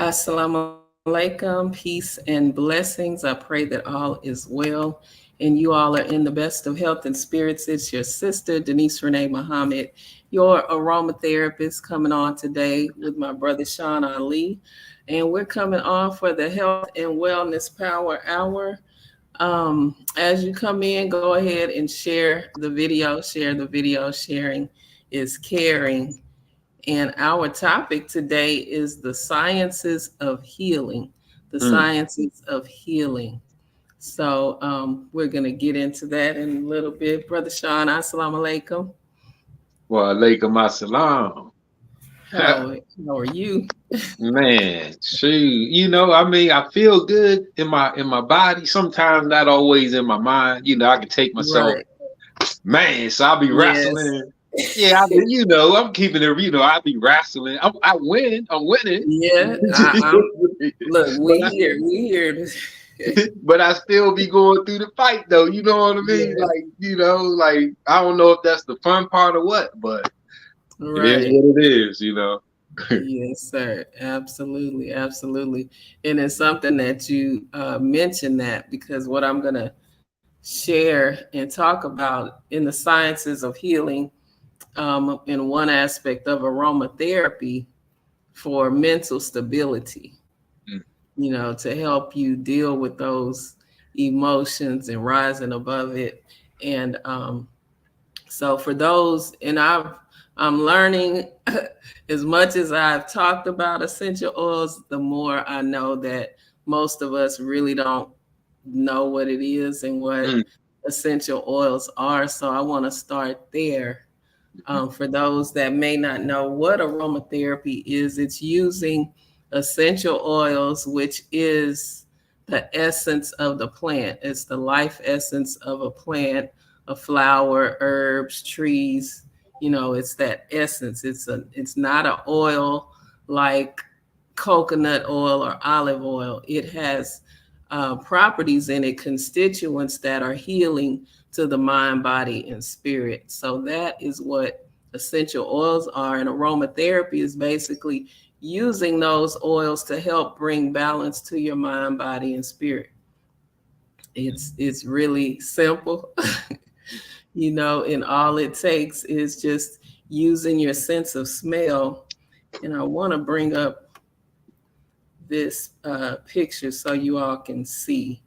Assalamu alaikum, peace and blessings. I pray that all is well and you all are in the best of health and spirits. It's your sister, Denise Renee Muhammad, your aromatherapist, coming on today with my brother, Sean Ali. And we're coming on for the Health and Wellness Power Hour. As you come in, go ahead and share the video. Share the video. Sharing is caring. And our topic today is the sciences of healing. The sciences of healing. So we're going to get into that in a little bit. Brother Sean, assalamu alaikum. Well, alaikum assalam. How are you? Man, shoot. I feel good in my body. Sometimes not always in my mind. I can take myself, Right. man. So I'll be Yes. wrestling. Yeah, I'm keeping it. I'll be wrestling. I win. I'm winning. Yeah. Look, but we I, here. We here. but I still be going through the fight though. You know what I mean? Yeah. Like I don't know if that's the fun part or what, but it is Right. what it is. Yes, sir. Absolutely. Absolutely. And it's something that you mentioned that because what I'm going to share and talk about in the sciences of healing in one aspect of aromatherapy for mental stability, to help you deal with those emotions and rising above it. And so for those, I'm learning as much as I've talked about essential oils, the more I know that most of us really don't know what it is and what Mm. essential oils are. So I want to start there. For those that may not know what aromatherapy is, it's using essential oils, which is the essence of the plant. It's the life essence of a plant, a flower, herbs, trees. It's that essence. It's not an oil like coconut oil or olive oil. It has properties in it, constituents that are healing to the mind, body, and spirit. So that is what essential oils are. And aromatherapy is basically using those oils to help bring balance to your mind, body, and spirit. It's really simple, and all it takes is just using your sense of smell. And I want to bring up this picture so you all can see.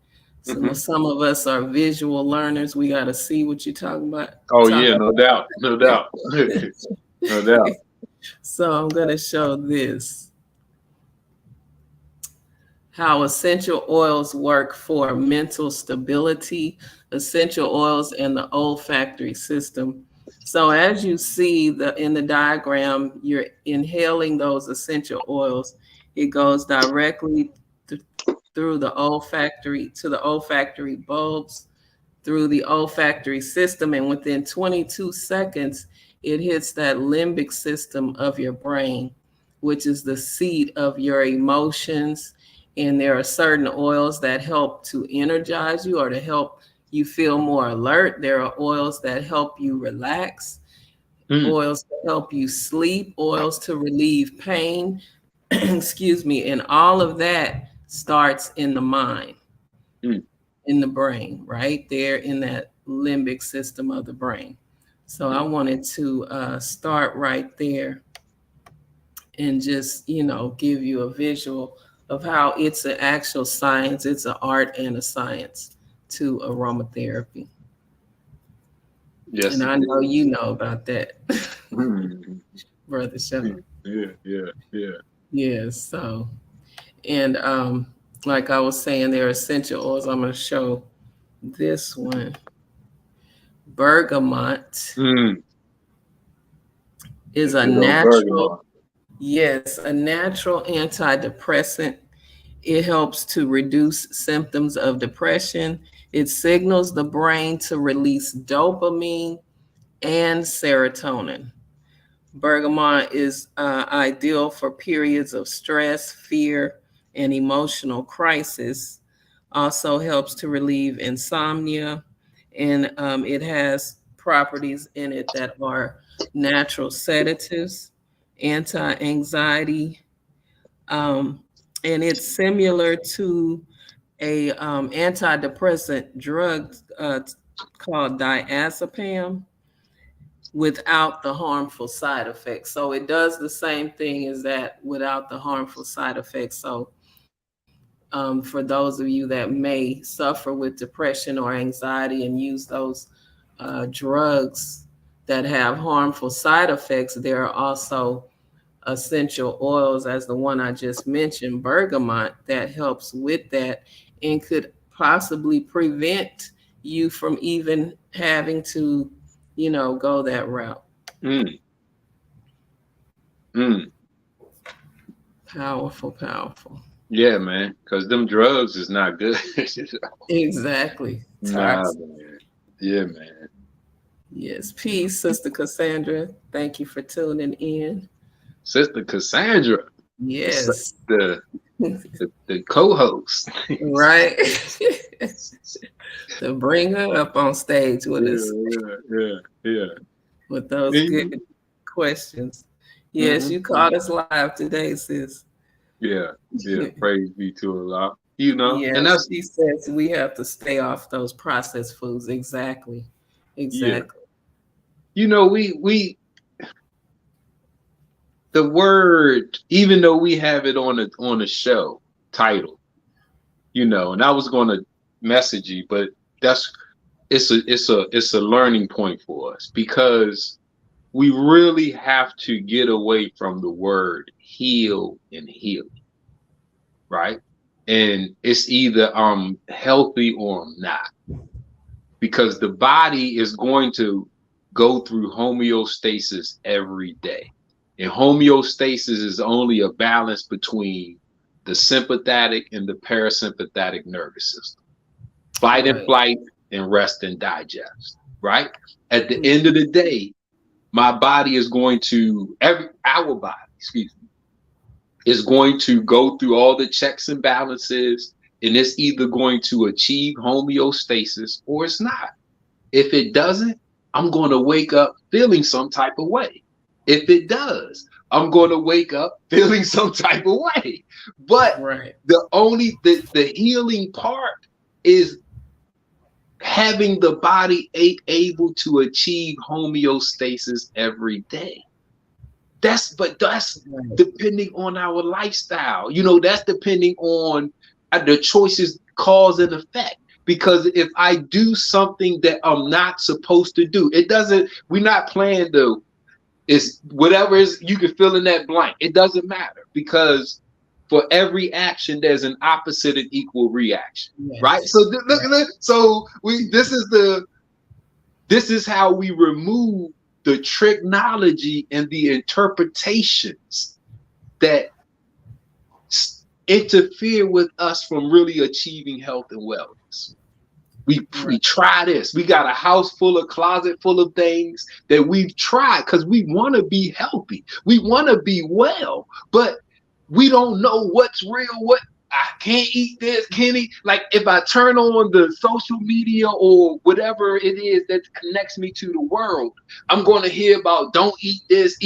So Hmm. some of us are visual learners. We got to see what you're talking about. Oh Talk yeah, about. no doubt, no doubt, no doubt. So I'm going to show this how essential oils work for mental stability, essential oils, and the olfactory system. So as you see in the diagram, you're inhaling those essential oils. It goes directly th- through the olfactory to the olfactory bulbs, through the olfactory system, and within 22 seconds, it hits that limbic system of your brain, which is the seat of your emotions. And there are certain oils that help to energize you or to help you feel more alert. There are oils that help you relax, Mm, oils to help you sleep, oils to relieve pain. Excuse me. And all of that starts in the mind, mm, in the brain, right there in that limbic system of the brain. So I mm. wanted to start right there and just, give you a visual of how it's an actual science. It's an art and a science to aromatherapy. Yes, And it I know is. you know about that, Mm. Brother Sean. Yeah, yeah, yeah. Yes. So, and like I was saying, there are essential oils. I'm going to show this one. Bergamot Mm. is That a big old natural, bergamot. yes, a natural antidepressant. It helps to reduce symptoms of depression. It signals the brain to release dopamine and serotonin. Bergamot is ideal for periods of stress, fear, and emotional crisis. Also helps to relieve insomnia, and it has properties in it that are natural sedatives, anti-anxiety, and it's similar to a antidepressant drug called diazepam without the harmful side effects. So it does the same thing as that without the harmful side effects. So for those of you that may suffer with depression or anxiety and use those drugs that have harmful side effects, there are also essential oils, as the one I just mentioned, bergamot, that helps with that and could possibly prevent you from even having to, go that route. Mm. Mm. Powerful, powerful. Yeah, man, because them drugs is not good. Exactly. Nah, Toxic. man. Yeah, man. Yes. Peace, Sister Cassandra. Thank you for tuning in. Sister Cassandra, Yes. the co-host. Right. To bring her up on stage with us Yeah. with those good questions. Yes, you caught us live today, sis. Yeah. Praise be to Allah. And Yes, that's she says we have to stay off those processed foods. Exactly. yeah. Exactly. We the word, even though we have it on a show title, and I was gonna message you, but it's a learning point for us, because we really have to get away from the word heal and healing, right? And it's either I'm healthy or I'm not, because the body is going to go through homeostasis every day. And homeostasis is only a balance between the sympathetic and the parasympathetic nervous system. Fight and flight and rest and digest, right? At the end of the day, my body is going to, our body, is going to go through all the checks and balances, and it's either going to achieve homeostasis or it's not. If it doesn't, I'm going to wake up feeling some type of way. If it does, I'm going to wake up feeling some type of way. But the healing part is having the body able to achieve homeostasis every day. That's depending on our lifestyle. That's depending on the choices, cause and effect. Because if I do something that I'm not supposed to do, we're not playing it's whatever is, you can fill in that blank. It doesn't matter, because for every action, there's an opposite and equal reaction, right? So look at it. So this is how we remove the technology and the interpretations that interfere with us from really achieving health and wellness. We try this. We got a house full of, closet full of things that we've tried because we want to be healthy. We want to be well, but we don't know what's real, what I can't eat this, can't eat. Like if I turn on the social media or whatever it is that connects me to the world, I'm going to hear about don't eat this,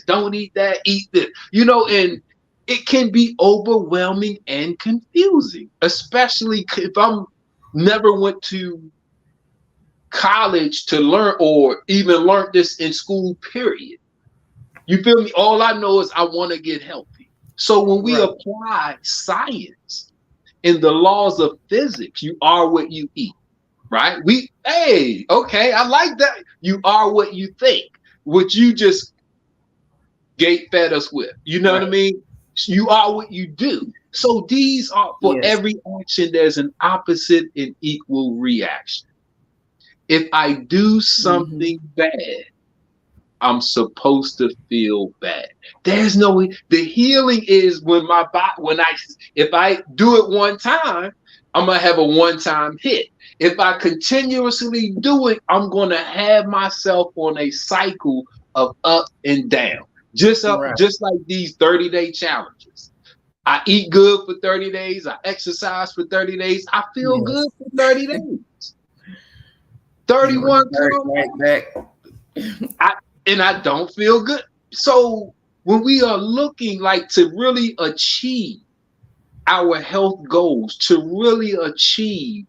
don't eat that, eat this, and it can be overwhelming and confusing, especially if I'm never went to college to learn or even learned this in school, period. You feel me? All I know is I want to get healthy. So when we apply science and the laws of physics, you are what you eat, right? I like that. You are what you think, what you just fed us with. You know what I mean? You are what you do. So these are, for every action, there's an opposite and equal reaction. If I do something bad, I'm supposed to feel bad. There's no, the healing is when my body, if I do it one time, I'm going to have a one-time hit. If I continuously do it, I'm going to have myself on a cycle of up and down. Just like these 30-day challenges. I eat good for 30 days. I exercise for 30 days. I feel good for 30 days. 31 comes back. And I don't feel good. So when we are looking like to really achieve our health goals, to really achieve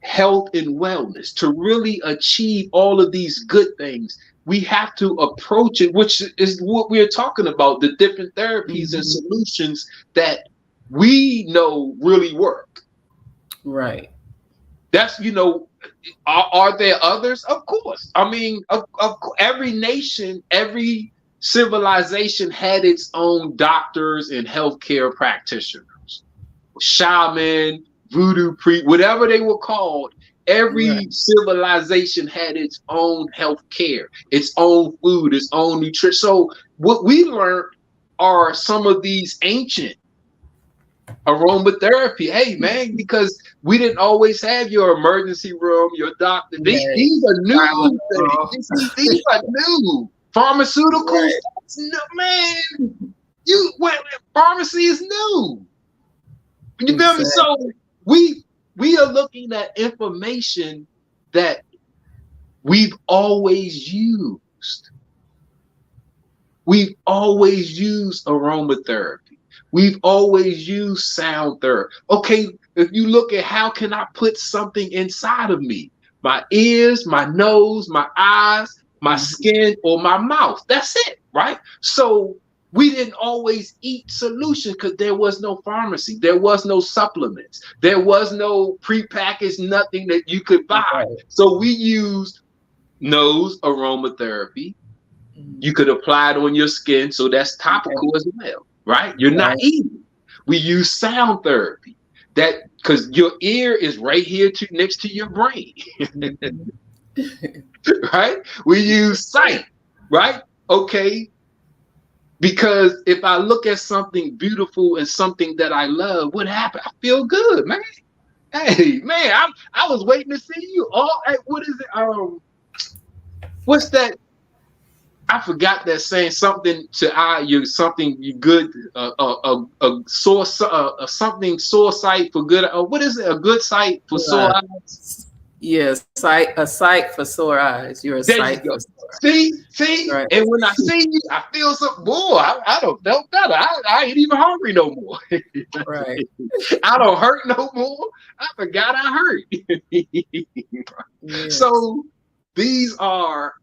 health and wellness, to really achieve all of these good things, we have to approach it, which is what we're talking about, the different therapies and solutions that we know really work. Right. That's, are there others? Of course. I mean, every nation, every civilization had its own doctors and healthcare practitioners, shaman, voodoo priest, whatever they were called. Every civilization had its own healthcare, its own food, its own nutrition. So what we learned are some of these ancient aromatherapy. Hey, man, because we didn't always have your emergency room, your doctor. These are new things. These are new pharmaceuticals. Right. No, man, pharmacy is new. You feel me? So we are looking at information that we've always used. We've always used aromatherapy. We've always used sound therapy. Okay, if you look at how can I put something inside of me? My ears, my nose, my eyes, my skin, or my mouth. That's it, right? So we didn't always eat solutions because there was no pharmacy. There was no supplements. There was no prepackaged nothing that you could buy. Right. So we used nose aromatherapy. You could apply it on your skin. So that's topical as well, right? You're not eating. We use sound therapy. That because your ear is right here next to your brain. Right? We use sight, right? Okay. Because if I look at something beautiful and something that I love, what happened? I feel good, man. Hey, man, I was waiting to see you. What is it? What's that? I forgot that saying, something to you, something you good, something sore sight for good. What is it? A good sight for sore eyes. Yes, a sight for sore eyes. You're a sight for sore eyes. See, right. And when I see you, I feel something more. I don't know better. I ain't even hungry no more. Right. I don't hurt no more. I forgot I hurt. Yes. So these are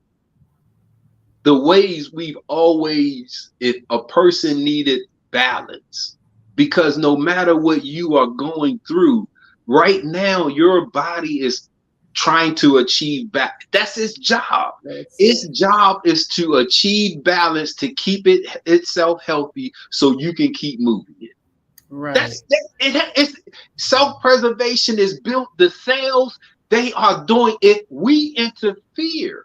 the ways we've always, if a person needed balance, because no matter what you are going through right now, your body is trying to achieve balance. That's its job. Its job is to achieve balance, to keep itself healthy so you can keep moving it. Right. It's self-preservation is built. The cells, they are doing it. We interfere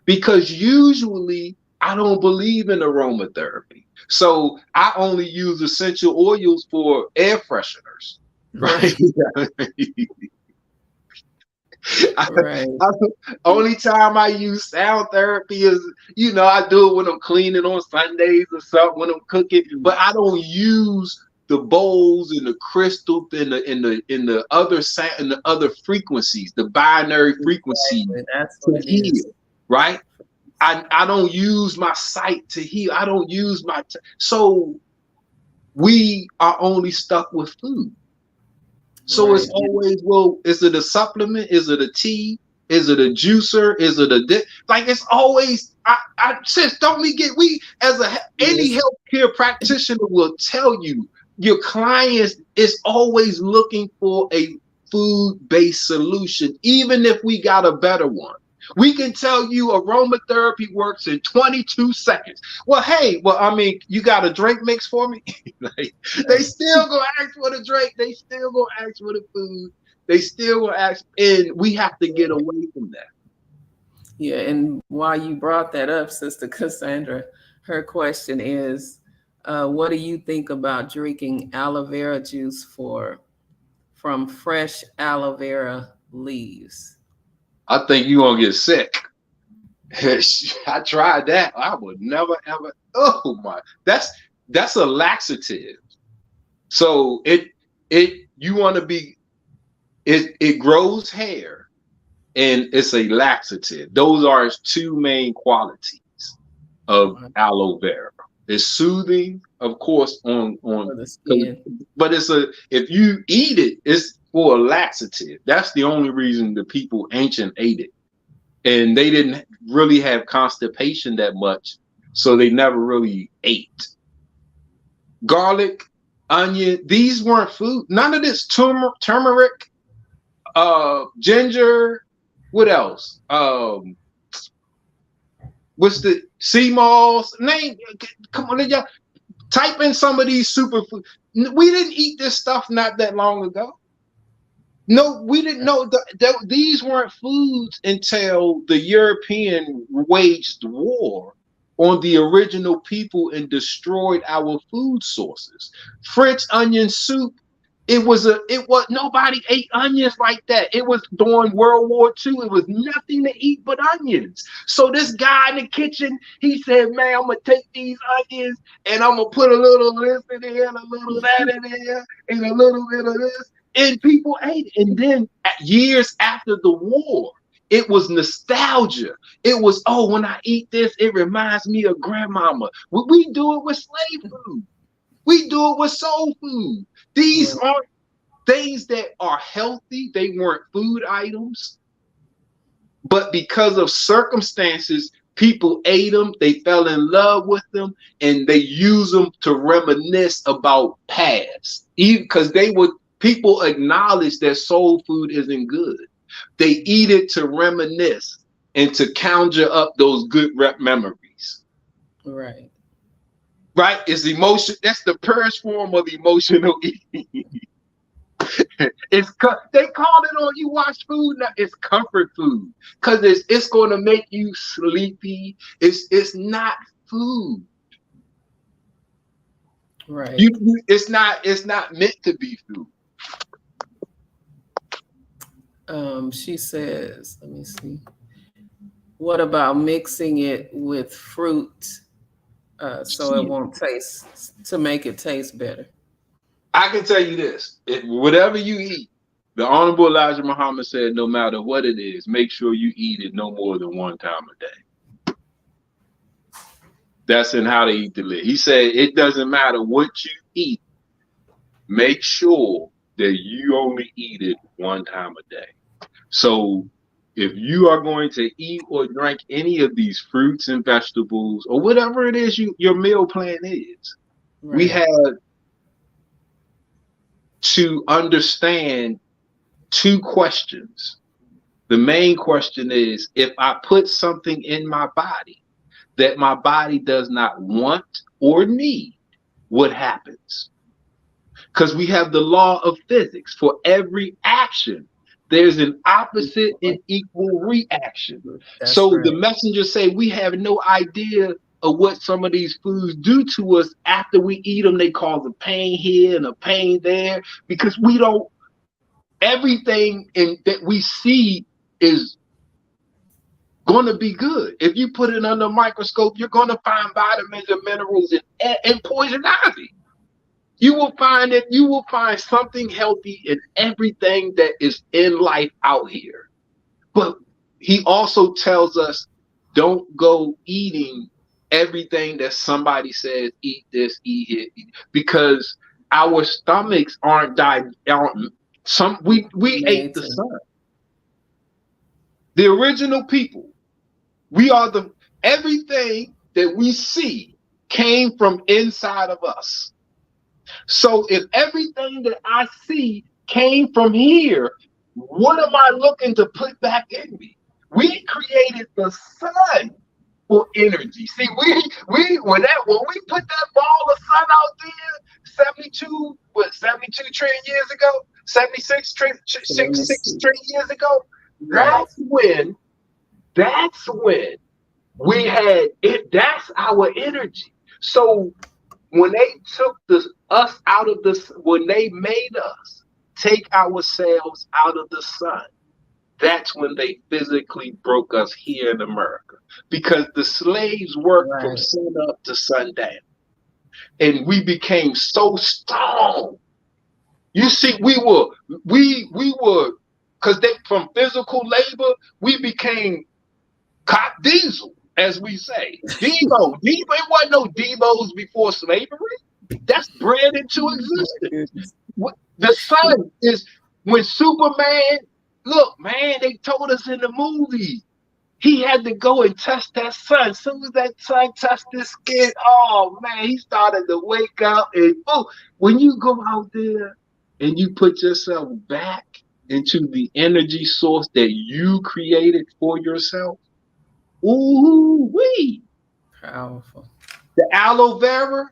because usually I don't believe in aromatherapy. So I only use essential oils for air fresheners. Right. Only time I use sound therapy is, I do it when I'm cleaning on Sundays or something, when I'm cooking, but I don't use the bowls and the crystal and the other sound and the other frequencies, the binary frequencies to heal, right? I don't use my sight to heal. I don't use my so we are only stuck with food. So it's always, well, is it a supplement? Is it a tea? Is it a juicer? Is it a like? It's always. Sis, any healthcare practitioner will tell you, your clients is always looking for a food-based solution, even if we got a better one. We can tell you aromatherapy works in 22 seconds. Well, you got a drink mix for me? Like, they still gonna ask for the drink. They still gonna ask for the food. They still gonna ask, and we have to get away from that. Yeah, and while you brought that up, Sister Cassandra, her question is, what do you think about drinking aloe vera juice from fresh aloe vera leaves? I think you're gonna get sick. I tried that. I would never ever. Oh my, that's a laxative. So you want to be. It grows hair, and it's a laxative. Those are its two main qualities of aloe vera. It's soothing, of course, For the skin. but if you eat it, it's for a laxative. That's the only reason the people ancient ate it. And they didn't really have constipation that much, so they never really ate. Garlic, onion, these weren't food. None of this turmeric, ginger, what else? What's the sea moss? Name, come on, y'all. Type in some of these superfoods. We didn't eat this stuff not that long ago. No, we didn't know that these weren't foods until the European waged war on the original people and destroyed our food sources. French onion soup. It was nobody ate onions like that. It was during World War II. It was nothing to eat but onions. So this guy in the kitchen, he said, man, I'm gonna take these onions and I'm gonna put a little of this in there and a little of that in there and a little bit of this. And people ate it. And then years after the war, it was nostalgia. It was, oh, when I eat this, it reminds me of grandmama. We do it with slave food. We do it with soul food. These aren't things that are healthy. They weren't food items. But because of circumstances, people ate them. They fell in love with them. And they use them to reminisce about past. Even because people acknowledge that soul food isn't good. They eat it to reminisce and to conjure up those good memories. Right. Right? It's emotion. That's the purest form of emotional eating. They call it on you watch food now. It's comfort food because it's going to make you sleepy. It's not food. Right. It's not meant to be food. She says, let me see. What about mixing it with fruit so it won't to make it taste better? I can tell you this. Whatever you eat, the Honorable Elijah Muhammad said, no matter what it is, make sure you eat it no more than one time a day. That's in How to Eat to Live. He said, it doesn't matter what you eat. Make sure that you only eat it one time a day. So if you are going to eat or drink any of these fruits and vegetables or whatever it is your meal plan is, right, we have to understand two questions. The main question is, if I put something in my body that my body does not want or need, what happens? Because we have the law of physics. For every action, there's an opposite and equal reaction. That's so right. The messengers say we have no idea of what some of these foods do to us after we eat them. They cause a pain here and a pain there because we don't. Everything that we see is going to be good. If you put it under a microscope, you're going to find vitamins and minerals and poison ivy. You will find something healthy in everything that is in life out here. But he also tells us, don't go eating everything that somebody says, eat this, eat it, because our stomachs we ate the sun. The original people, everything that we see came from inside of us. So if everything that I see came from here, what am I looking to put back in me? We created the sun for energy. See, when we put that ball of sun out there 72 trillion years ago, 76 trillion years ago, that's when we had it. That's our energy. So when they took us out of when they made us take ourselves out of the sun, that's when they physically broke us here in America, because the slaves worked from sun up to sundown, and we became so strong. You see, we were because from physical labor we became cop diesel. as we say. Debo, it wasn't no Debos before slavery. That's bred into existence. The sun is when Superman, look, man, they told us in the movie, he had to go and touch that sun. As soon as that sun touched his skin, oh man, he started to wake up. And when you go out there and you put yourself back into the energy source that you created for yourself, ooh wee, Powerful. the aloe vera,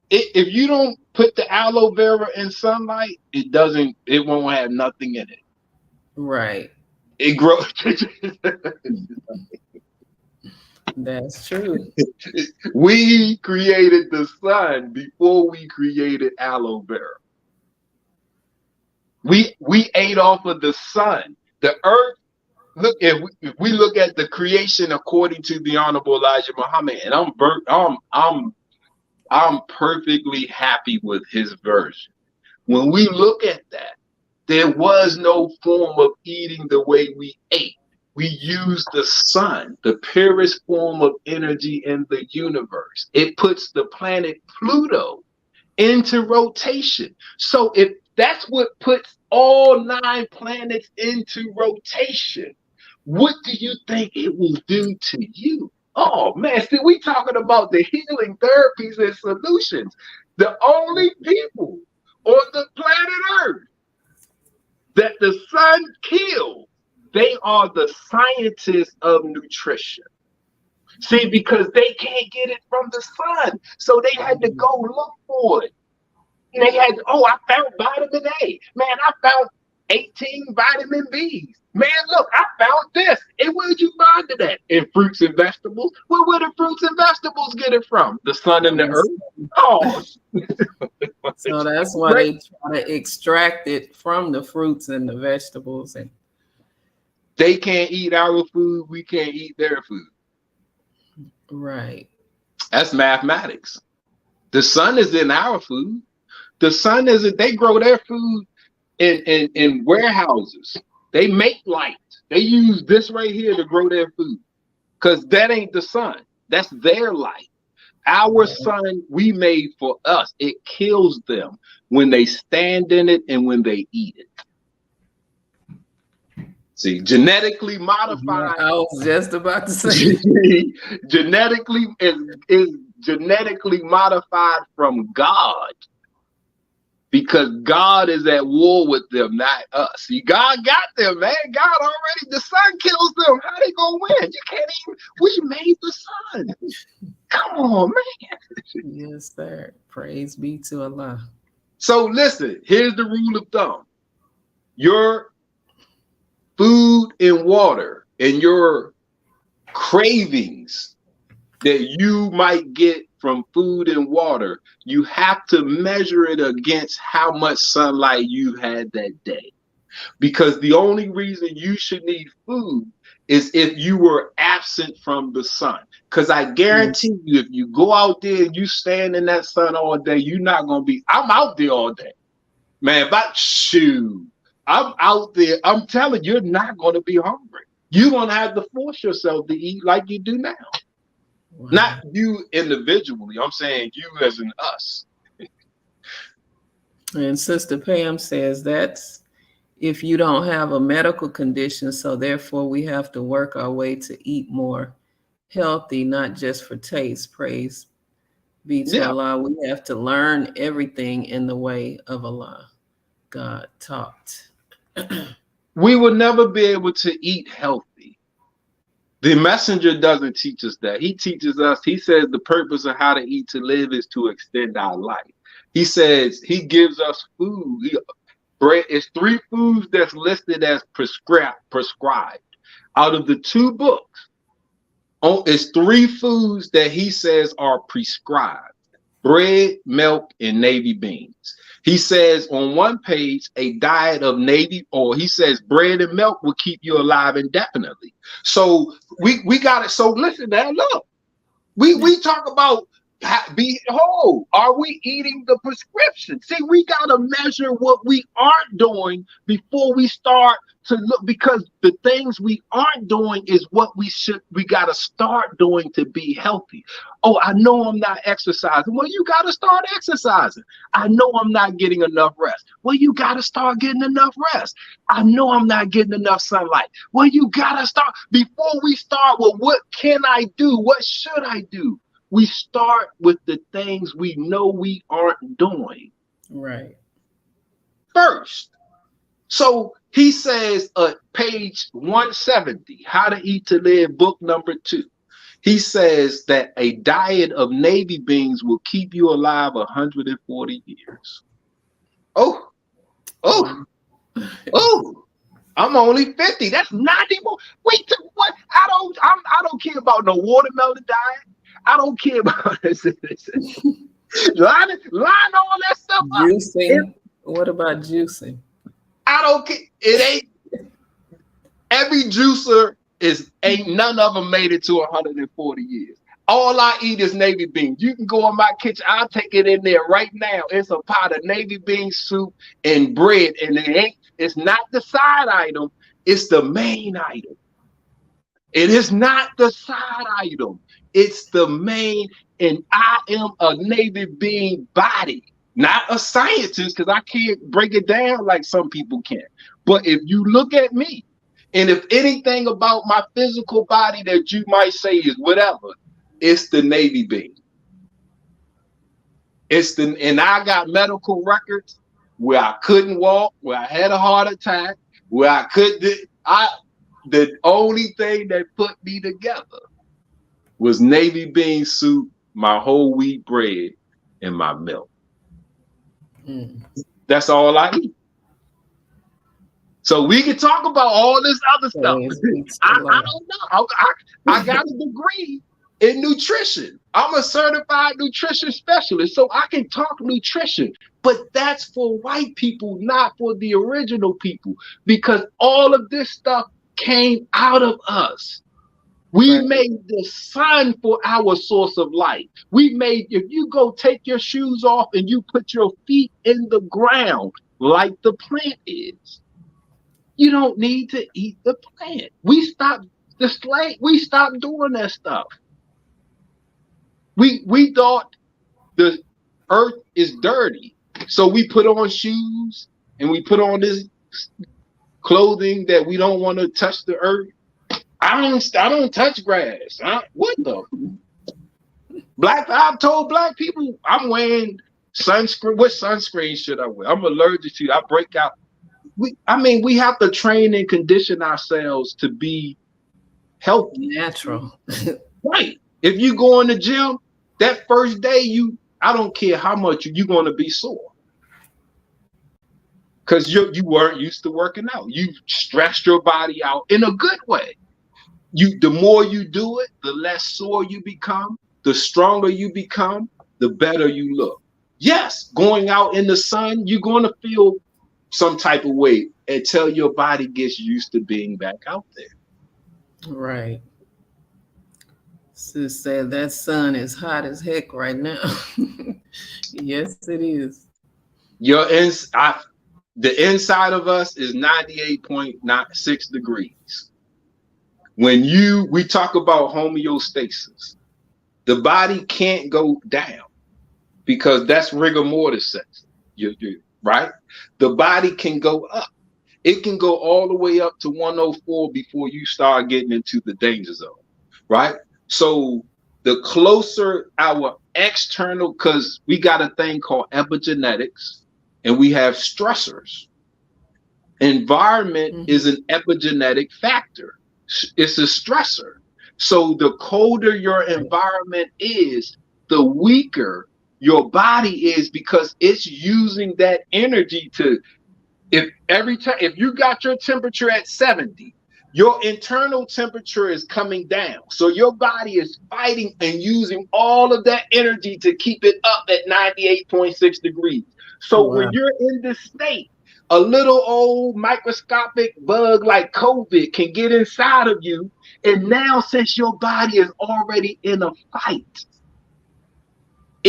if you don't put the aloe vera in sunlight, it won't have nothing in it. Right. It grows. That's true. We created the sun before we created aloe vera. We ate off of the sun. The earth, look, if we look at the creation according to the Honorable Elijah Muhammad, and I'm perfectly happy with his version. When we look at that, there was no form of eating the way we ate. We used the sun, the purest form of energy in the universe. It puts the planet Pluto into rotation. So if that's what puts all 9 planets into rotation, what do you think it will do to you? Oh man, see, we talking about the healing therapies and solutions. The only people on the planet Earth that the sun kills, they are the scientists of nutrition. See, because they can't get it from the sun, so they had to go look for it. And they had, I found vitamin A. Man, I found 18 vitamin Bs. Man, look, I found this. And where did you find it at? In fruits and vegetables. Well, where the fruits and vegetables get it from? The sun and the earth? Oh. So that's why they try to extract it from the fruits and the vegetables. And they can't eat our food. We can't eat their food. Right. That's mathematics. The sun is in our food. The sun isn't, they grow their food in warehouses. They make light. They use this right here to grow their food. Because that ain't the sun. That's their light. Our sun we made for us. It kills them when they stand in it and when they eat it. See, genetically modified. I was just about to say. Genetically is genetically modified from God. Because God is at war with them, not us. See, God got them, man. God already, the sun kills them. How they gonna win? You can't even, we made the sun. Come on, man. Yes, sir. Praise be to Allah. So listen, here's the rule of thumb. Your food and water and your cravings that you might get from food and water, you have to measure it against how much sunlight you had that day. Because the only reason you should need food is if you were absent from the sun. Because I guarantee you, if you go out there and you stand in that sun all day, you're not going to be, I'm out there all day. Man, I'm out there. I'm telling you, you're not going to be hungry. You're going to have to force yourself to eat like you do now. Wow. Not you individually. I'm saying you as in us. And Sister Pam says that's if you don't have a medical condition, so therefore we have to work our way to eat more healthy, not just for taste. Praise be to Allah. We have to learn everything in the way of Allah. God taught. We will never be able to eat healthy. The messenger doesn't teach us that. He teaches us, he says the purpose of how to eat to live is to extend our life. He says he gives us food. Bread is 3 foods that's listed as prescribed. Out of the 2 books, it's 3 foods that he says are prescribed. Bread, milk, and navy beans. He says on one page, a diet of he says bread and milk will keep you alive indefinitely. So we got it. So listen now, look, we talk about be whole. Are we eating the prescription? See, we got to measure what we aren't doing before we start to look, because the things we aren't doing is what we got to start doing to be healthy. Oh, I know I'm not exercising. Well, you got to start exercising. I know I'm not getting enough rest. Well, you got to start getting enough rest. I know I'm not getting enough sunlight. Well, you got to start. Before we start, well, what can I do? What should I do? We start with the things we know we aren't doing. Right. First. So he says, page 170, How to Eat to Live, book number 2. He says that a diet of navy beans will keep you alive 140 years. Oh, I'm only 50. That's 90 more. Wait, what? I don't care about no watermelon diet. I don't care about this. Line all that stuff up. Juicing. What about juicing? I don't care. It ain't. Every juicer ain't none of them made it to 140 years. All I eat is navy beans. You can go in my kitchen. I'll take it in there right now. It's a pot of navy bean soup and bread, and it's not the side item. It's the main item. It is not the side item. It's the main, and I am a navy bean body, not a scientist, because I can't break it down like some people can. But if you look at me, and if anything about my physical body that you might say is whatever, it's the navy bean. And I got medical records where I couldn't walk, where I had a heart attack, where I couldn't. The only thing that put me together was navy bean soup, my whole wheat bread, and my milk. That's all I eat. So we can talk about all this other stuff. I don't know. I got a degree in nutrition. I'm a certified nutrition specialist, so I can talk nutrition. But that's for white people, not for the original people, because all of this stuff came out of us. We made the sun for our source of light. If you go take your shoes off and you put your feet in the ground like the plant is, you don't need to eat the plant. We stopped doing that stuff. We thought the earth is dirty, so we put on shoes and we put on this clothing that we don't want to touch the earth. I don't touch grass. What the? I've told black people I'm wearing sunscreen. What sunscreen should I wear? I'm allergic to it. I break out. We have to train and condition ourselves to be healthy. Natural. Right. If you go in the gym, that first day I don't care how much you're going to be sore. Because you weren't used to working out. You stressed your body out in a good way. The more you do it, the less sore you become, the stronger you become, the better you look. Yes, going out in the sun, you're going to feel some type of way until your body gets used to being back out there. Right. Sis said that sun is hot as heck right now. Yes, it is. The inside of us is 98.6 degrees. When we talk about homeostasis, the body can't go down because that's rigor mortis, right? The body can go up. It can go all the way up to 104 before you start getting into the danger zone, right? So the closer our external, because we got a thing called epigenetics and we have stressors. Environment is an epigenetic factor. It's a stressor. So the colder your environment is, the weaker your body is, because it's using that energy to, if you got your temperature at 70, your internal temperature is coming down. So your body is fighting and using all of that energy to keep it up at 98.6 degrees. So when you're in this state, a little old microscopic bug like COVID can get inside of you. And now, since your body is already in a fight,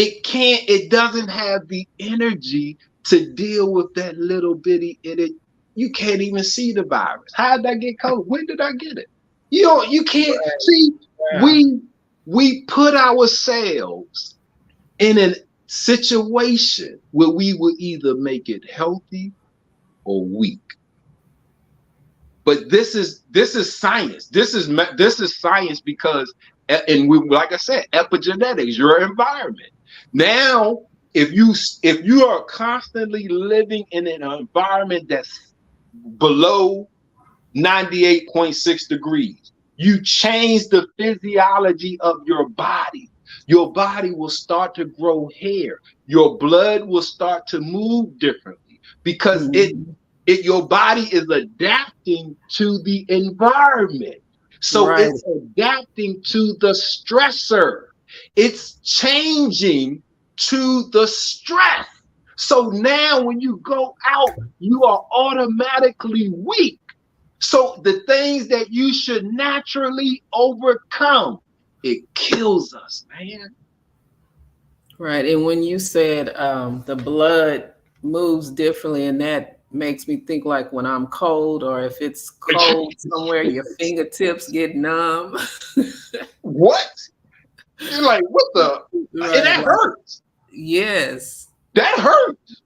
it doesn't have the energy to deal with that little bitty in it. You can't even see the virus. How did I get COVID? When did I get it? You can't see. Yeah. We put ourselves in a situation where we will either make it healthy or weak. But this is science. This is science because, and we, like I said, epigenetics, your environment. Now, if you are constantly living in an environment that's below 98.6 degrees, you change the physiology of your body. Your body will start to grow hair. Your blood will start to move differently because your body is adapting to the environment. So it's adapting to the stressor. It's changing to the stress. So now when you go out, you are automatically weak. So the things that you should naturally overcome, it kills us, man. Right. And when you said the blood moves differently, and that makes me think like when I'm cold, or if it's cold somewhere, your fingertips get numb. What? You're like, what the? Right. And that hurts. Yes. That hurts.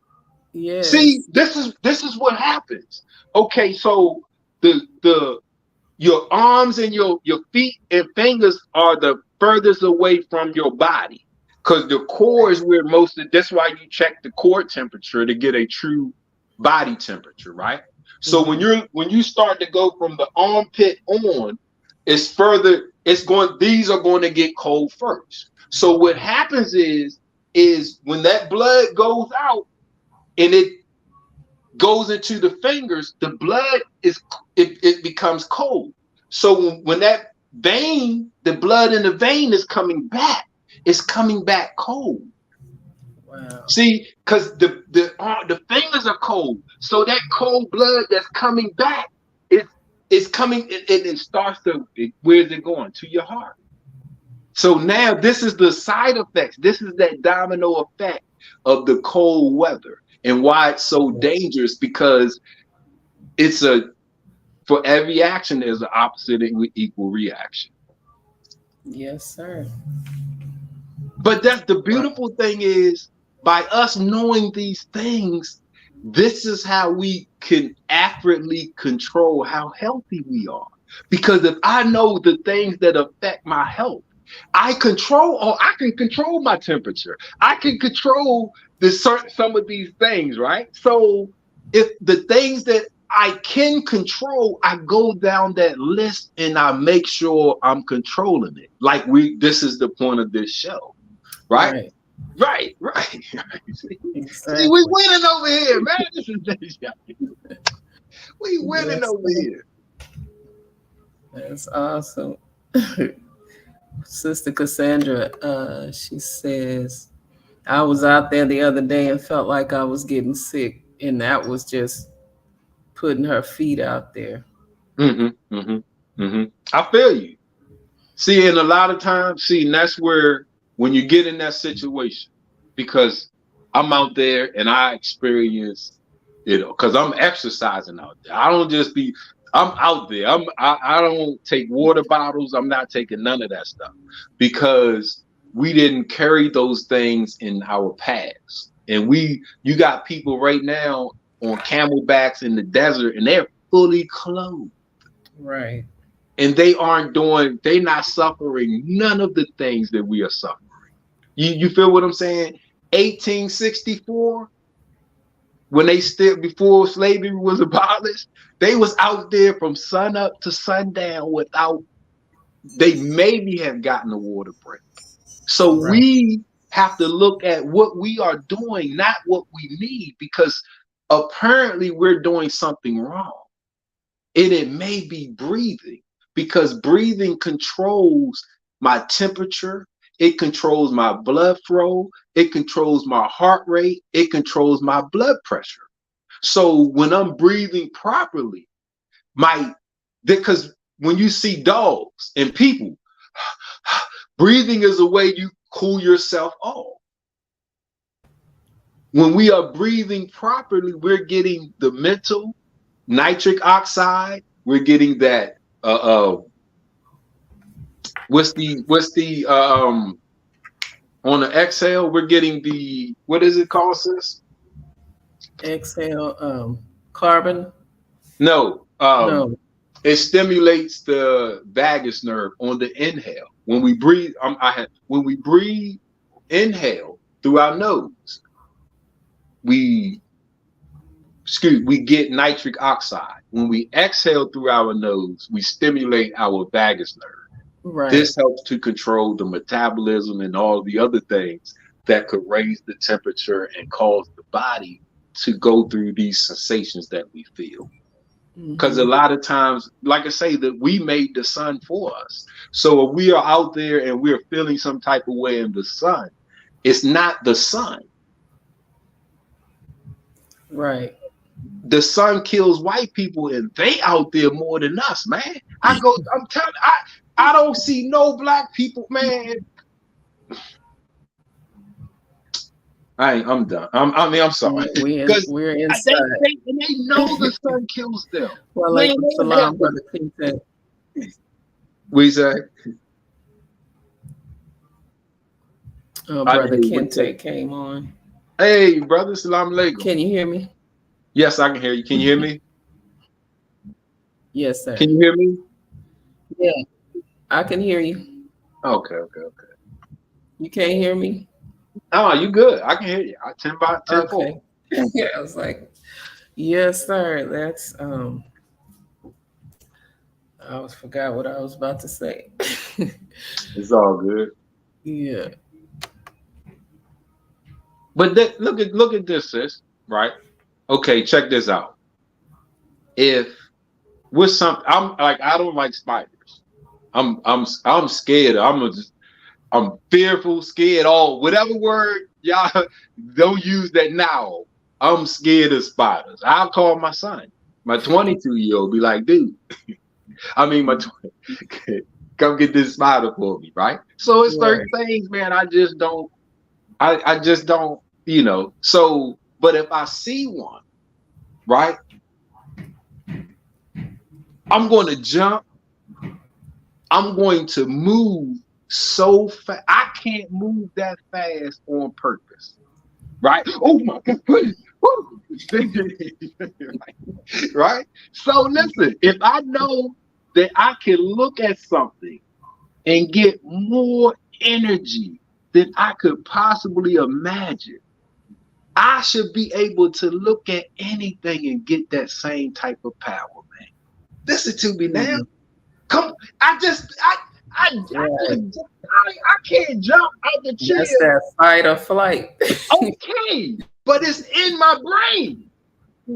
Yes. See, this is what happens. Okay, so your arms and your feet and fingers are the furthest away from your body, because the core is where most of. That's why you check the core temperature to get a true body temperature, right? So when you start to go from the armpit on, it's further. These are going to get cold first. So what happens is when that blood goes out and it goes into the fingers, the blood it becomes cold. So when that vein, the blood in the vein is coming back, it's coming back cold. Wow. See, because the fingers are cold, so that cold blood that's coming back, it's coming. It starts to. Where's it going? To your heart. So now this is the side effects. This is that domino effect of the cold weather, and why it's so dangerous, because for every action there's an opposite and equal reaction. Yes, sir. But that's the beautiful thing is, by us knowing these things, this is how we can accurately control how healthy we are. Because if I know the things that affect my health, I can control my temperature. I can control some of these things, right? So if the things that I can control, I go down that list and I make sure I'm controlling it. Like this is the point of this show, right? Right. Exactly. See, we winning over here, man. This is this show. We winning over here. That's awesome. Sister Cassandra, she says, I was out there the other day and felt like I was getting sick, and that was just putting her feet out there. I feel you. See, and a lot of times, and that's where when you get in that situation, because I'm out there and I experience, because I'm exercising out there. I'm out there. I don't take water bottles. I'm not taking none of that stuff, because we didn't carry those things in our past. And you got people right now on camelbacks in the desert, and they're fully clothed. Right. And they're not suffering none of the things that we are suffering. You feel what I'm saying? 1864, when before slavery was abolished, they was out there from sun up to sundown they maybe have gotten a water break. So we have to look at what we are doing, not what we need, because apparently we're doing something wrong. And it may be breathing, because breathing controls my temperature. It controls my blood flow. It controls my heart rate. It controls my blood pressure. So when I'm breathing properly, because when you see dogs and people, breathing is a way you cool yourself off. When we are breathing properly, we're getting the mental nitric oxide. We're getting that. What's the on the exhale? We're getting the, what is it called, sis? Exhale, carbon. No, No. it stimulates the vagus nerve on the inhale. When we breathe, when we breathe, inhale through our nose, we get nitric oxide. When we exhale through our nose, we stimulate our vagus nerve. Right. This helps to control the metabolism and all the other things that could raise the temperature and cause the body to go through these sensations that we feel. Because a lot of times, like I say, that we made the sun for us. So if we are out there and we're feeling some type of way in the sun, it's not the sun. Right. The sun kills white people, and they out there more than us, man. I'm telling, I don't see no black people, man. I'm done. I'm sorry. We're inside. They know the sun kills them. Well, like salam, Brother Kente. We say, Brother Kente came on. Hey, brother, salam alaikum. Can you hear me? Yes, I can hear you. Can you hear me? Yes, sir. Can you hear me? Yeah, I can hear you. Okay. You can't hear me? Oh, you good. I can hear you. 10 by 10. Okay. Yeah, I was like, yes, sir. That's I forgot what I was about to say. It's all good. Yeah. But look at this, sis. Right? Okay, check this out. If with something, I don't like spiders. I'm scared. I'm fearful, scared, whatever word y'all don't use that now. I'm scared of spiders. I'll call my son, my 22-year-old, be like, dude, come get this spider for me, right? So it's certain things, man. I just don't, So, but if I see one, right, I'm going to jump. I'm going to move so fast. I can't move that fast on purpose, right? Oh my God. Right? So listen, if I know that I can look at something and get more energy than I could possibly imagine, I should be able to look at anything and get that same type of power, man. Listen to me now. Come, I can't jump out the chair. That's that fight or flight. Okay, but it's in my brain,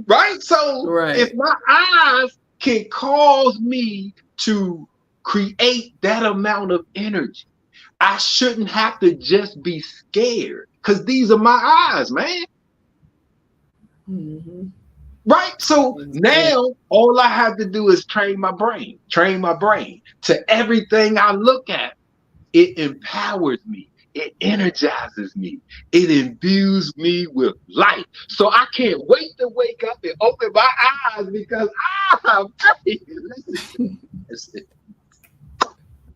right? So if my eyes can cause me to create that amount of energy, I shouldn't have to just be scared, because these are my eyes, man. Mm-hmm. Right? So now all I have to do is train my brain to everything I look at. It empowers me. It energizes me. It imbues me with life. So I can't wait to wake up and open my eyes, because listen,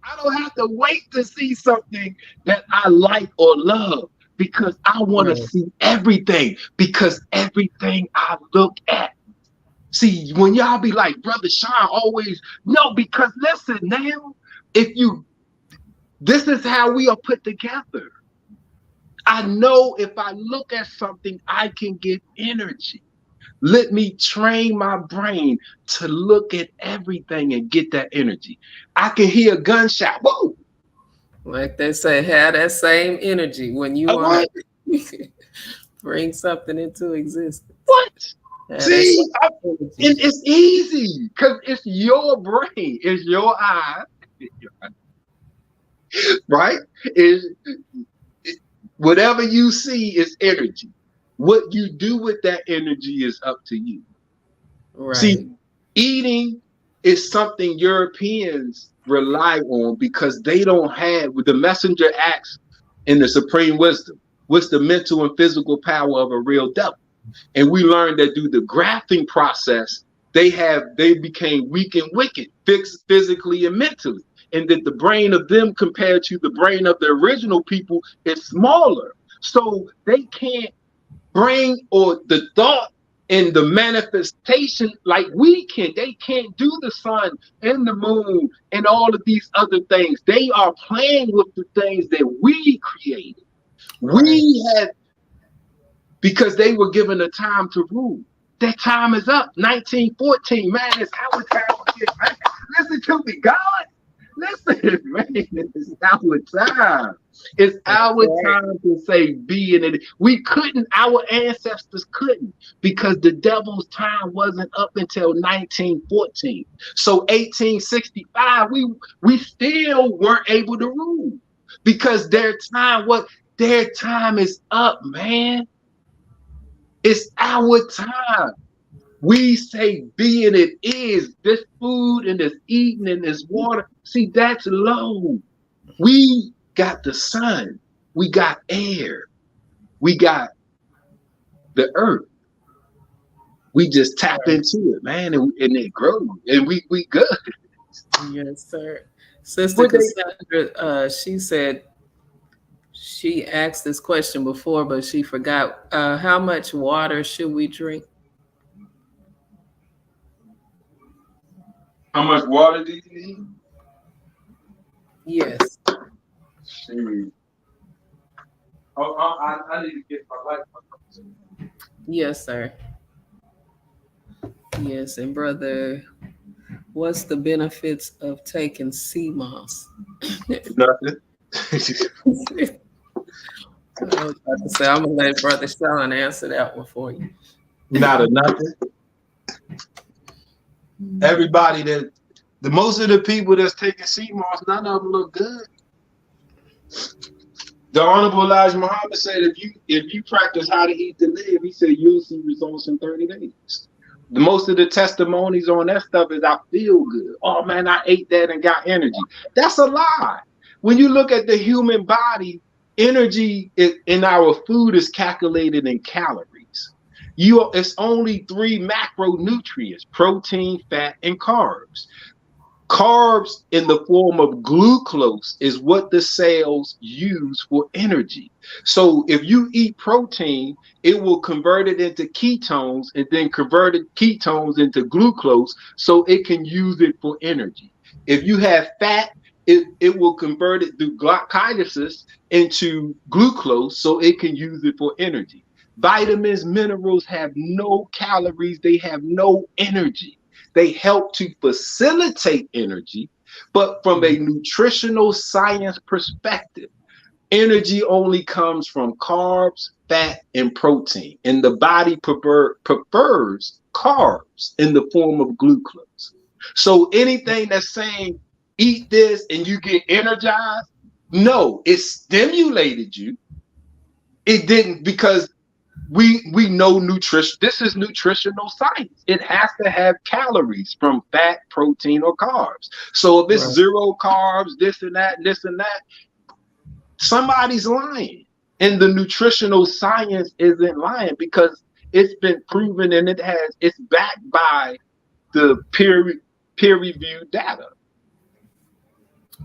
I don't have to wait to see something that I like or love, because I want to see everything, because everything I look at. See, when y'all be like, Brother Sean always, no, because listen now, this is how we are put together. I know if I look at something, I can get energy. Let me train my brain to look at everything and get that energy. I can hear a gunshot. Whoa! Like they say, have that same energy when you want to bring something into existence. What? See, it's easy, because it's your brain, it's your eye, right? Whatever you see is energy. What you do with that energy is up to you. Right. See, eating is something Europeans rely on, because they don't have, with the messenger acts in the supreme wisdom, what's the mental and physical power of a real devil. And we learned that through the grafting process, they became weak and wicked, physically and mentally. And that the brain of them compared to the brain of the original people is smaller. So they can't bring or the thought and the manifestation like we can. They can't do the sun and the moon and all of these other things. They are playing with the things that we created. Right. We had, because they were given a time to rule. That time is up. 1914, man, it's our time. Listen to me, God. Listen, man, it's our time. It's our time to say be in it. We couldn't, our ancestors couldn't, because the devil's time wasn't up until 1914. So 1865, we still weren't able to rule because their time is up, man. It's our time. We say be and it is. This food and this eating and this water. See, that's low. We got the sun. We got air. We got the earth. We just tap into it, man, and it grows. And we good. Yes, sir. Sister Cassandra, she said she asked this question before, but she forgot. How much water should we drink? How much water do you need? Yes. I need to get my life. Yes, sir. Yes, and brother, what's the benefits of taking sea moss? Nothing. I was about to say, I'm gonna let Brother Sean answer that one for you. Not a nothing. Everybody the most of the people that's taking sea moss, none of them look good. The Honorable Elijah Muhammad said, if you practice how to eat to live, he said you'll see results in 30 days. Most of the testimonies on that stuff is I feel good. Oh man, I ate that and got energy. That's a lie. When you look at the human body, energy in our food is calculated in calories. It's only 3 macronutrients: protein, fat, and carbs. Carbs in the form of glucose is what the cells use for energy. So if you eat protein, it will convert it into ketones and then convert ketones into glucose so it can use it for energy. If you have fat, it will convert it through glycolysis into glucose so it can use it for energy. Vitamins, minerals have no calories. They have no energy. They help to facilitate energy, but from a nutritional science perspective, energy only comes from carbs, fat, and protein. And the body prefers carbs in the form of glucose. So anything that's saying, eat this and you get energized, no, it stimulated you. It didn't, because we know nutrition. This is nutritional science. It has to have calories from fat, protein, or carbs. So if it's zero carbs, this and that, somebody's lying. And the nutritional science isn't lying, because it's been proven and it's backed by the peer-reviewed data.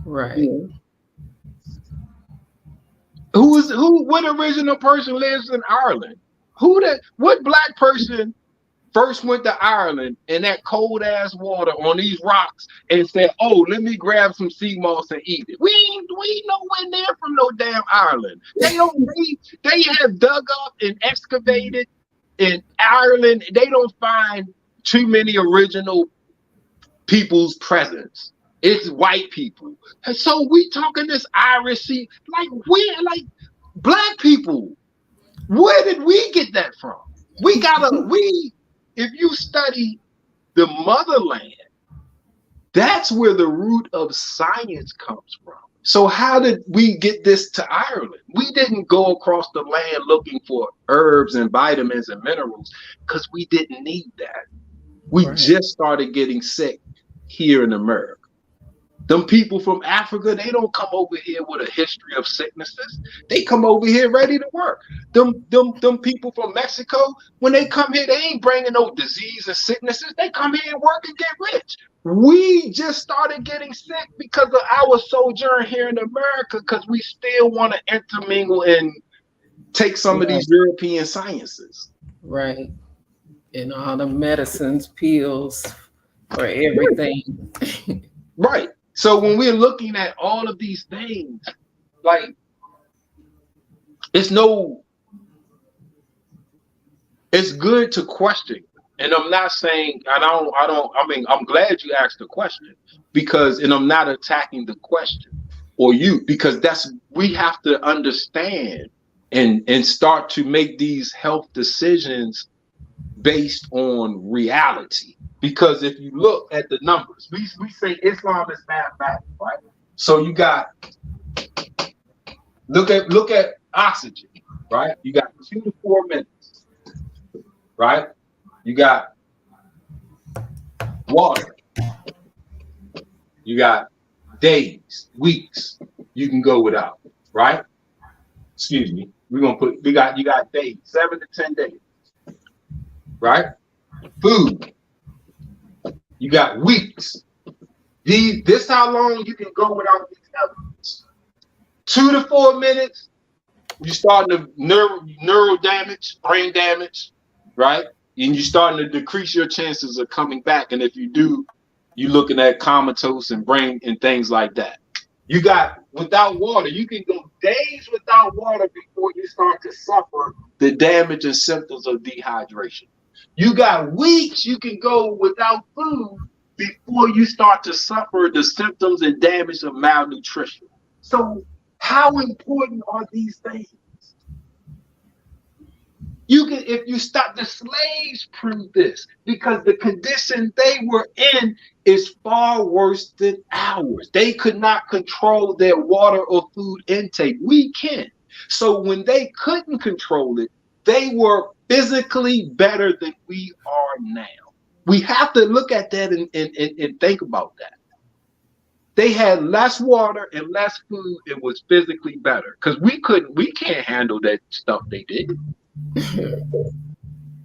Right. Yeah. What original person lives in Ireland? What black person first went to Ireland in that cold ass water on these rocks and said, "Oh, let me grab some sea moss and eat it"? We ain't nowhere near from no damn Ireland. They have dug up and excavated in Ireland. They don't find too many original people's presence. It's white people. So we talking this Irish sea, like black people. Where did we get that from? If you study the motherland, that's where the root of science comes from. So how did we get this to Ireland? We didn't go across the land looking for herbs and vitamins and minerals because we didn't need that. We just started getting sick here in America. Them people from Africa, they don't come over here with a history of sicknesses. They come over here ready to work. Them people from Mexico, when they come here, they ain't bringing no disease and sicknesses. They come here and work and get rich. We just started getting sick because of our sojourn here in America, because we still want to intermingle and take some of these European sciences. Right. And all the medicines, pills for everything. Right. So when we're looking at all of these things, like it's good to question. And I'm not saying, I'm glad you asked the question, and I'm not attacking the question or you, because we have to understand and start to make these health decisions based on reality. Because if you look at the numbers, we say Islam is mathematics, right? So you got look at oxygen, right? You got 2 to 4 minutes, right? You got water. You got days, weeks you can go without, right? Excuse me. You got days, 7 to 10 days, right? Food. You got weeks. This how long you can go without these elements. 2 to 4 minutes, you're starting to neural damage, brain damage, right? And you're starting to decrease your chances of coming back. And if you do, you're looking at comatose and brain and things like that. You got without water, you can go days without water before you start to suffer the damage and symptoms of dehydration. You got weeks you can go without food before you start to suffer the symptoms and damage of malnutrition. So how important are these things? If you stop, the slaves prove this, because the condition they were in is far worse than ours. They could not control their water or food intake. We can. So when they couldn't control it, they were physically better than we are now. We have to look at that and think about that. They had less water and less food. It was physically better because we can't handle that stuff they did.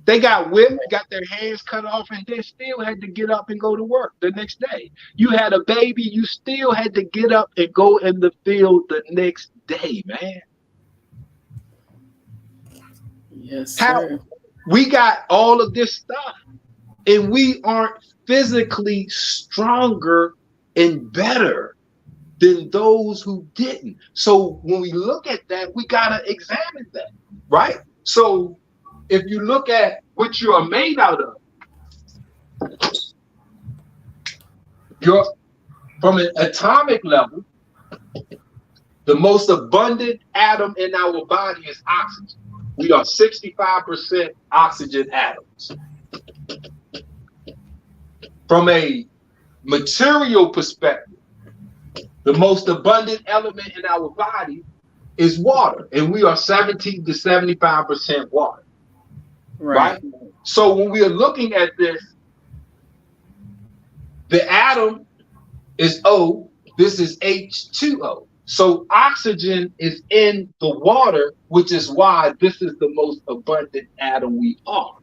They got whipped, got their hands cut off, and they still had to get up and go to work the next day. You had a baby, you still had to get up and go in the field the next day, man. Yes, sir. We got all of this stuff, and we aren't physically stronger and better than those who didn't. So when we look at that, we gotta examine that, right? So if you look at what you are made out of, from an atomic level, the most abundant atom in our body is oxygen. We are 65% oxygen atoms. From a material perspective, the most abundant element in our body is water, and we are 70 to 75% water. Right? So when we are looking at this, the atom is O, this is H2O. So oxygen is in the water, which is why this is the most abundant atom we are.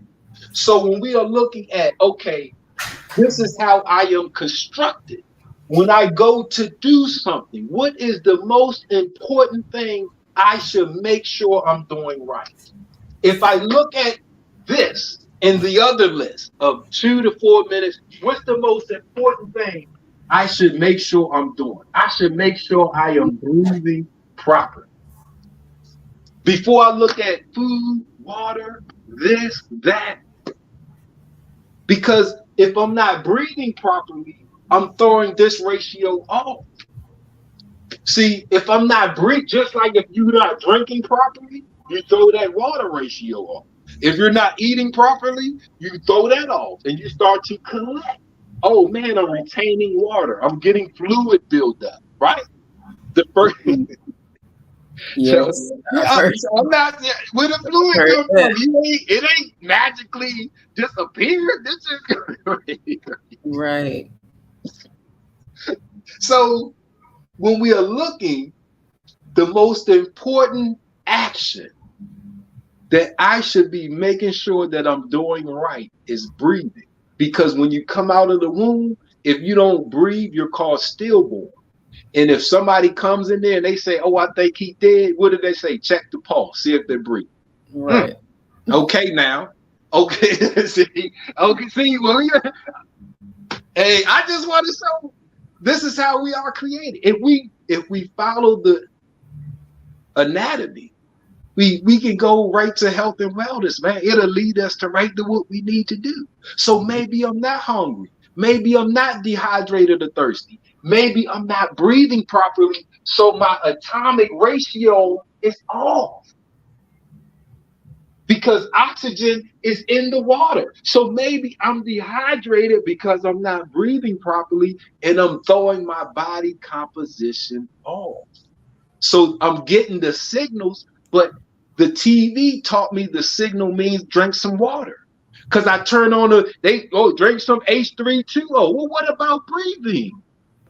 So when we are looking at, okay, this is how I am constructed. When I go to do something, what is the most important thing I should make sure I'm doing right? If I look at this in the other list of 2 to 4 minutes, what's the most important thing I should make sure I'm doing? I should make sure I am breathing properly. Before I look at food, water, this, that. Because if I'm not breathing properly, I'm throwing this ratio off. See, if I'm not breathing, just like if you're not drinking properly, you throw that water ratio off. If you're not eating properly, you throw that off and you start to collect. Oh man, I'm retaining water. I'm getting fluid buildup, right? The first. Yes. So I'm not where the fluid come from. It ain't magically disappeared. This is right. So when we are looking, the most important action that I should be making sure that I'm doing right is breathing. Because when you come out of the womb, if you don't breathe, you're called stillborn. And if somebody comes in there and they say, "Oh, I think he dead," what do they say? Check the pulse, see if they breathe. Right. Okay, now. Okay, see, okay, see, well, yeah. Hey, I just want to show this is how we are created. If we follow the anatomy, we can go right to health and wellness, man. It'll lead us to right to what we need to do. So maybe I'm not hungry. Maybe I'm not dehydrated or thirsty. Maybe I'm not breathing properly. So my atomic ratio is off because oxygen is in the water. So maybe I'm dehydrated because I'm not breathing properly and I'm throwing my body composition off. So I'm getting the signals, but the TV taught me the signal means drink some water. Because I turn on drink some H320. Well, what about breathing?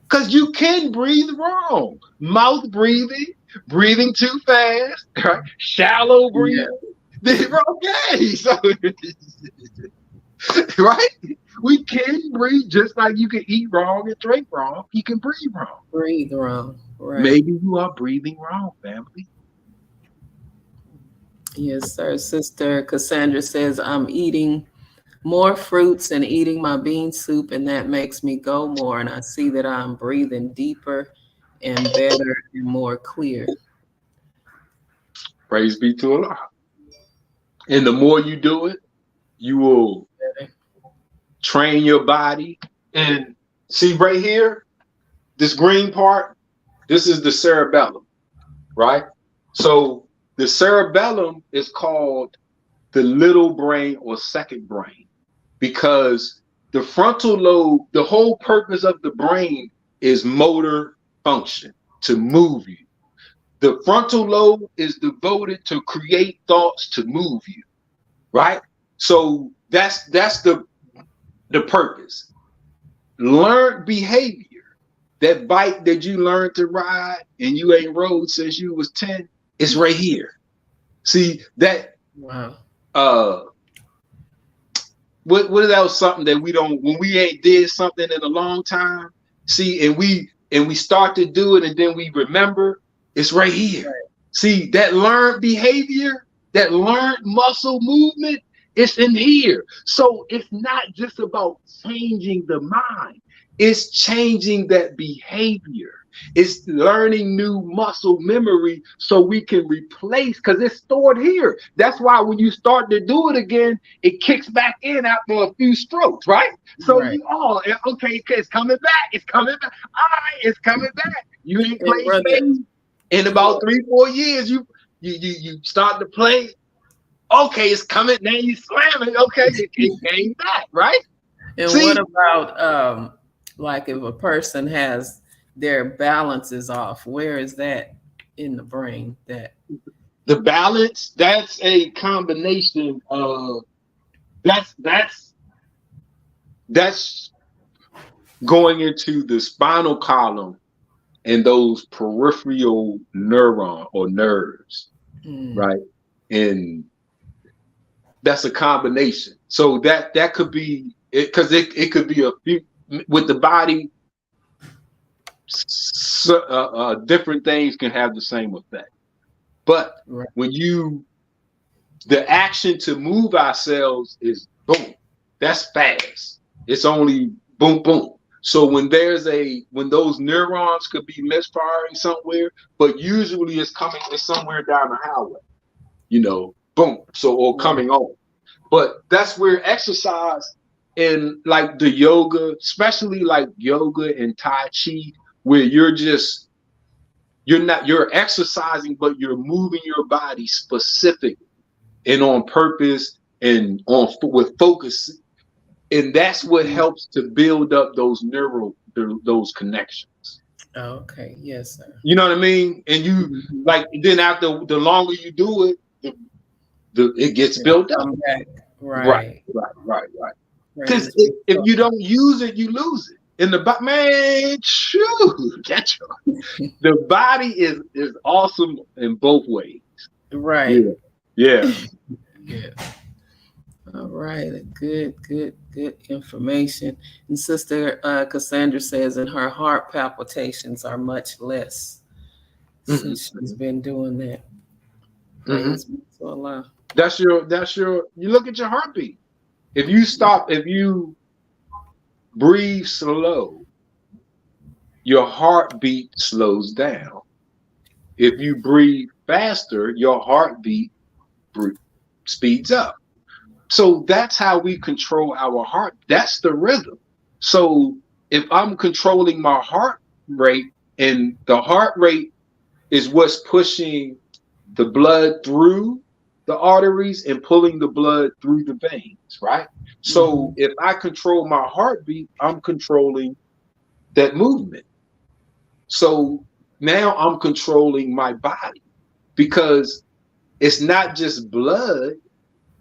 Because you can breathe wrong. Mouth breathing, breathing too fast, right? Shallow breathing. Yeah. Okay, so right? We can breathe just like you can eat wrong and drink wrong. You can breathe wrong. Breathe wrong. Right. Maybe you are breathing wrong, family. Yes, sir. Sister Cassandra says, I'm eating more fruits and eating my bean soup, and that makes me go more. And I see that I'm breathing deeper and better and more clear. Praise be to Allah. And the more you do it, you will train your body. And see right here, this green part, this is the cerebellum, right? So the cerebellum is called the little brain or second brain because the frontal lobe, the whole purpose of the brain is motor function, to move you. The frontal lobe is devoted to create thoughts to move you, right? So that's the purpose. Learned behavior. That bike that you learned to ride and you ain't rode since you was 10, it's right here. See that? Wow. What else? Something that we don't, when we ain't did something in a long time. See, and we start to do it and then we remember. It's right here. Right. See, that learned behavior, that learned muscle movement, it's in here. So it's not just about changing the mind. It's changing that behavior. It's learning new muscle memory so we can replace, because it's stored here. That's why when you start to do it again, it kicks back in after a few strokes, right? So right. Okay, it's coming back. It's coming back. All right, it's coming back. You ain't played space. In about 3-4 years, you start to play. Okay, it's coming. Now you slam it. Okay, it came back, right? And see, what about like if a person has their balance is off? Where is that in the brain? That the balance, that's a combination of that's going into the spinal column and those peripheral neuron or nerves, right? And that's a combination. So that could be it, because it could be a few with the body. Different things can have the same effect, but right. When the action to move ourselves is boom, that's fast. It's only boom, boom. So when those neurons could be misfiring somewhere, but usually it's somewhere down the highway, boom. So, or coming on. But that's where exercise and like the yoga, especially like yoga and Tai Chi, where you're exercising, but you're moving your body specifically and on purpose and with focus. And that's what helps to build up those those connections. Okay. Yes, sir. You know what I mean? And you then after the longer you do it, it gets built up. Right. Because if you don't use it, you lose it. in the body, man, shoot, the body is awesome in both ways. Right. Yeah. Yeah. All right. Good information. And Sister Cassandra says, and her heart palpitations are much less since she's been doing that. Praise be to Allah. That's your, you look at your heartbeat. If you breathe slow, your heartbeat slows down. If you breathe faster, your heartbeat speeds up. So that's how we control our heart. That's the rhythm. So if I'm controlling my heart rate, and the heart rate is what's pushing the blood through the arteries and pulling the blood through the veins, right? So if I control my heartbeat, I'm controlling that movement. So now I'm controlling my body, because it's not just blood.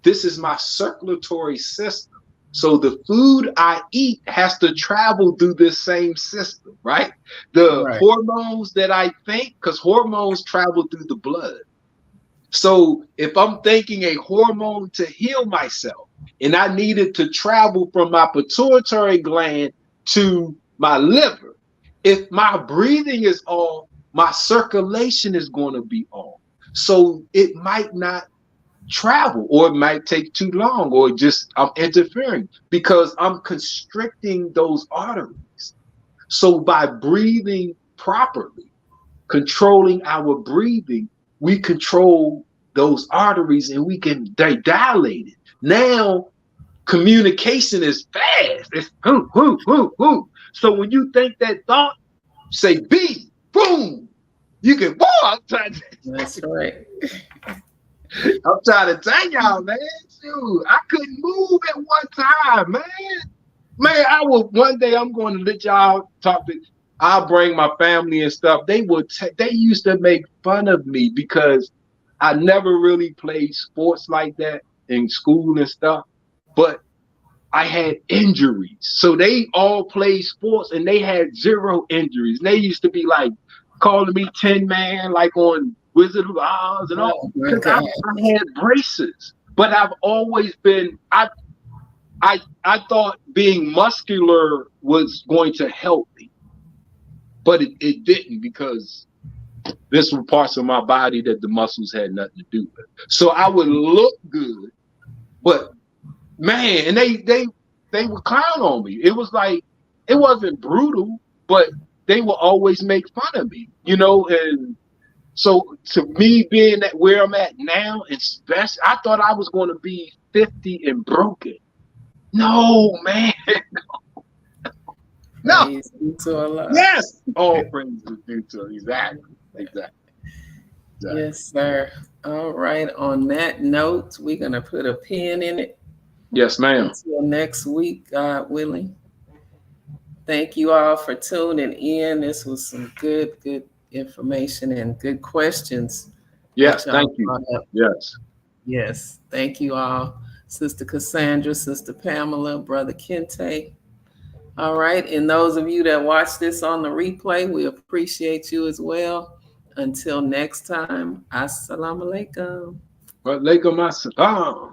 This is my circulatory system. So the food I eat has to travel through this same system, right? The hormones that I think, because hormones travel through the blood. So if I'm thinking a hormone to heal myself, and I need it to travel from my pituitary gland to my liver, if my breathing is off, my circulation is going to be off. So it might not travel, or it might take too long, or just I'm interfering because I'm constricting those arteries. So by breathing properly, controlling our breathing, we control those arteries and we can dilate it. Now communication is fast. It's whoo, whoo, whoo, whoo. So when you think that thought, say B, boom, you can That's right. I'm trying to tell y'all, man. Shoot, I couldn't move at one time, man. One day I'm going to let y'all talk to. I'll bring my family and stuff. They used to make fun of me because I never really played sports like that in school and stuff. But I had injuries. So they all played sports and they had 0 injuries. And they used to be like calling me 10 man, like on Wizard of Oz and all. Because I had braces. But I've always been, I thought being muscular was going to help me. But it didn't, because this were parts of my body that the muscles had nothing to do with. So I would look good, but man, and they would clown on me. It was like, it wasn't brutal, but they would always make fun of me, you know. And so to me, being at where I'm at now, especially, I thought I was going to be 50 and broken. No, man. No. Yes. All praise is due to him. Exactly. Yes, sir. All right. On that note, we're going to put a pin in it. Yes, ma'am. Until next week, God willing. Thank you all for tuning in. This was some good information and good questions. Yes, thank you. Yes. Thank you all. Sister Cassandra, Sister Pamela, Brother Kente. All right. And those of you that watch this on the replay, we appreciate you as well. Until next time, Assalamu alaikum. Wa alaikum assalam.